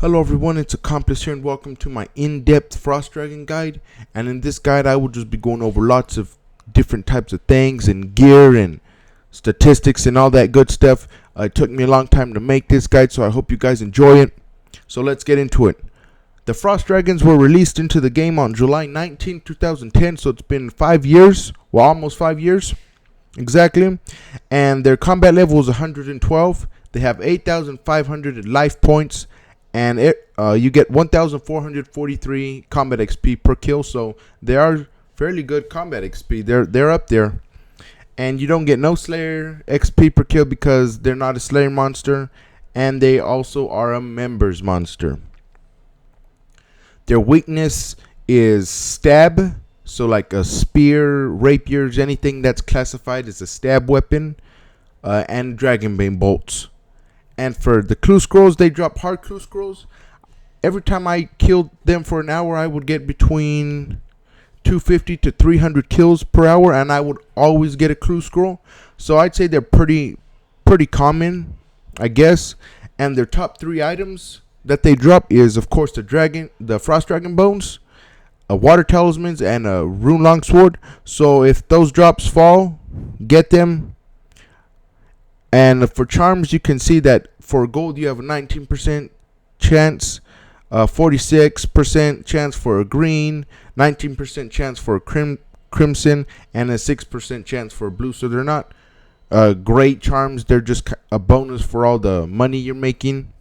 Hello everyone, it's Accomplice here and welcome to my in-depth Frost Dragon guide. And in this guide I will just be going over lots of different types of things and gear and statistics and all that good stuff. It took me a long time to make this guide, so I hope you guys enjoy it. So let's get into it. The Frost Dragons were released into the game on July 19, 2010, so it's been 5 years, well almost 5 years exactly. And their combat level is 112. They have 8,500 life points. And you get 1,443 combat XP per kill, so they are fairly good combat XP. They're up there, and you don't get no Slayer XP per kill because they're not a Slayer monster, and they also are a members monster. Their weakness is stab, so like a spear, rapiers, anything that's classified as a stab weapon, and Dragonbane bolts. And for the clue scrolls, they drop hard clue scrolls. Every time I killed them for an hour, I would get between 250 to 300 kills per hour, and I would always get a clue scroll. So I'd say they're pretty common, I guess. And their top 3 items that they drop is, of course, the Frost Dragon Bones, a Water Talismans, and a Rune Longsword. So if those drops fall, get them. And for charms, you can see that for gold you have a 19% chance, 46% chance for a green, 19% chance for a crimson, and a 6% chance for a blue. So they're not great charms. They're just a bonus for all the money you're making.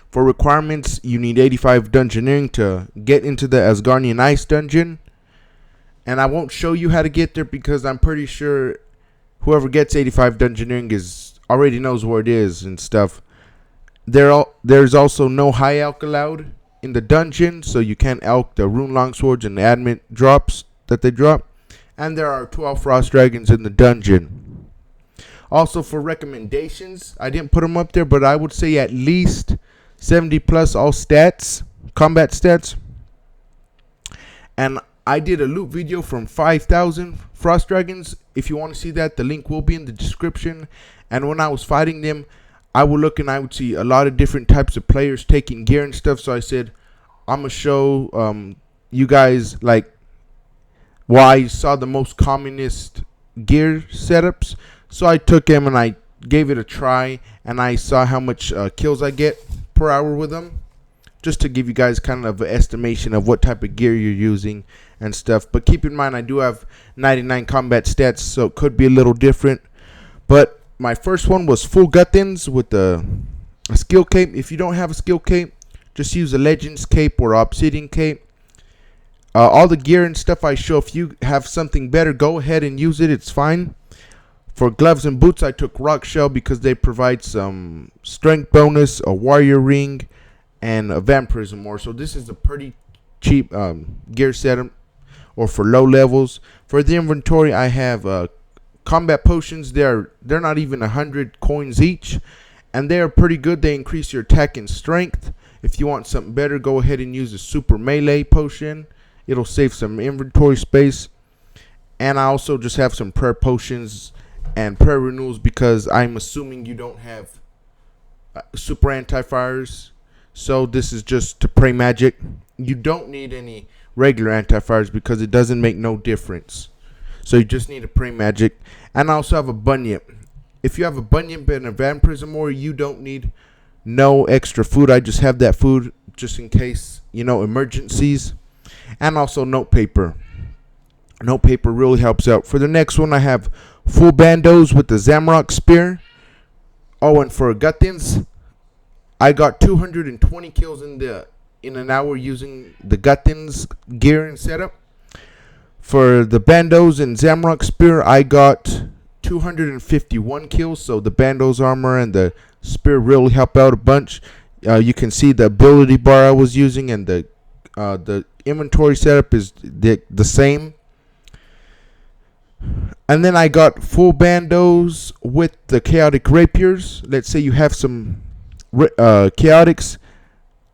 For requirements, you need 85 dungeoneering to get into the Asgardian Ice dungeon. And I won't show you how to get there because I'm pretty sure whoever gets 85 dungeoneering already knows where it is and stuff. There's also no high alch allowed in the dungeon, so you can't alch the Rune Longswords and the admit drops that they drop. And there are 12 Frost Dragons in the dungeon. Also for recommendations, I didn't put them up there, but I would say at least 70 plus all stats, combat stats. And I did a loot video from 5,000 Frost Dragons. If you want to see that, the link will be in the description. And when I was fighting them, I would look and I would see a lot of different types of players taking gear and stuff. So I said, I'm going to show you guys like why I saw the most commonest gear setups. So I took them and I gave it a try. And I saw how much kills I get per hour with them, just to give you guys kind of an estimation of what type of gear you're using and stuff. But keep in mind, I do have 99 combat stats, so it could be a little different. But my first one was full Guthins with a skill cape. If you don't have a skill cape, just use a Legends cape or Obsidian cape. All the gear and stuff I show, if you have something better, go ahead and use it. It's fine. For gloves and boots, I took Rock Shell because they provide some strength bonus, a warrior ring, and a vampirism ore. So this is a pretty cheap gear setup, or for low levels. For the inventory, I have combat potions. They're not even 100 coins each, and they are pretty good. They increase your attack and strength. If you want something better, go ahead and use a super melee potion. It'll save some inventory space. And I also just have some prayer potions and prayer renewals because I'm assuming you don't have super anti-fires. So this is just to pray magic. You don't need any regular anti-fires because it doesn't make no difference. So you just need to pray magic. And I also have a bunyip. If you have a bunyip and a vampirism ore, you don't need no extra food. I just have that food just in case, emergencies. And also note paper. Note paper really helps out. For the next one, I have full bandos with the Zamrock spear. Oh, and for Guthins, I got 220 kills in an hour using the Guthins gear and setup. For the bandos and Zamrock spear, I got 251 kills. So the bandos armor and the spear really help out a bunch. You can see the ability bar I was using, and the inventory setup is the same. And then I got full bandos with the chaotic rapiers. Let's say you have some chaotics.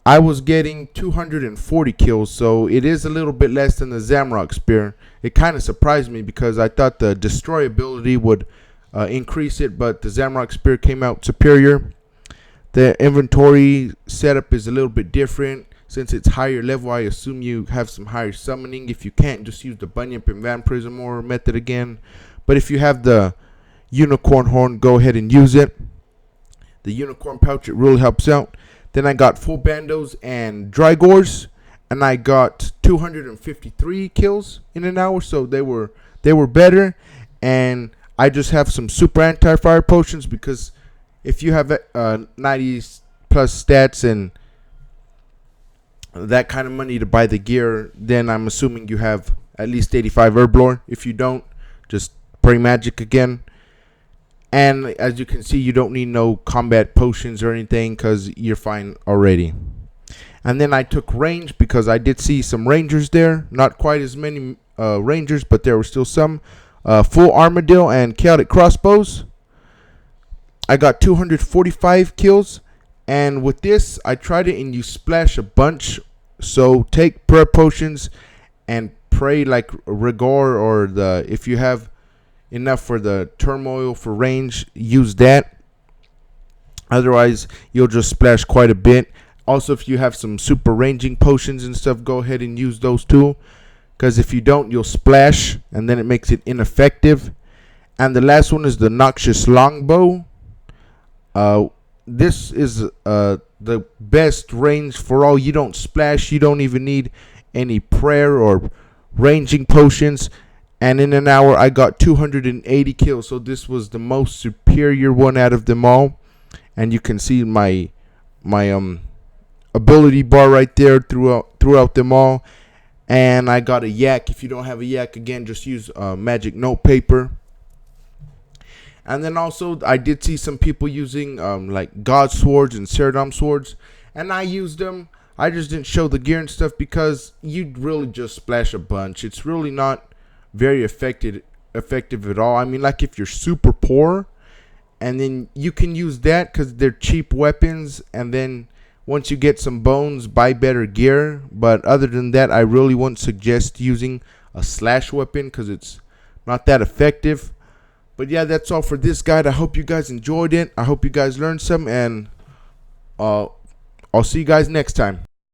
I was getting 240 kills, so it is a little bit less than the Zamrock spear. It kind of surprised me because I thought the destroy ability would increase it, but the Zamrock spear came out superior. The inventory setup is a little bit different. Since it's higher level, I assume you have some higher summoning. If you can't, just use the Bunyip and Vampirismor method again. But if you have the Unicorn Horn, go ahead and use it. The Unicorn Pouch, it really helps out. Then I got full Bandos and Drygores, and I got 253 kills in an hour, so they were better. And I just have some super anti-fire potions, because if you have 90 plus stats and that kind of money to buy the gear, then I'm assuming you have at least 85 Herblore. If you don't, just pray magic again. And as you can see, you don't need no combat potions or anything, because you're fine already. And then I took range, because I did see some rangers there. Not quite as many rangers, but there were still some. Full Armadillo and Chaotic Crossbows. I got 245 kills. And with this, I tried it and you splash a bunch. So take prayer potions and pray like Rigor, or if you have enough for the Turmoil for range, use that. Otherwise, you'll just splash quite a bit. Also, if you have some super ranging potions and stuff, go ahead and use those too. Because if you don't, you'll splash and then it makes it ineffective. And the last one is the Noxious Longbow. This is the best range for all. You don't splash. You don't even need any prayer or ranging potions. And in an hour, I got 280 kills. So this was the most superior one out of them all. And you can see my ability bar right there throughout them all. And I got a yak. If you don't have a yak, again, just use magic notepaper. And then also, I did see some people using like God swords and Ceradom swords, and I used them. I just didn't show the gear and stuff, because you'd really just splash a bunch. It's really not very effective at all. I mean, like if you're super poor, and then you can use that because they're cheap weapons, and then once you get some bones, buy better gear. But other than that, I really wouldn't suggest using a slash weapon, because it's not that effective. But yeah, that's all for this guide. I hope you guys enjoyed it. I hope you guys learned some, and I'll see you guys next time.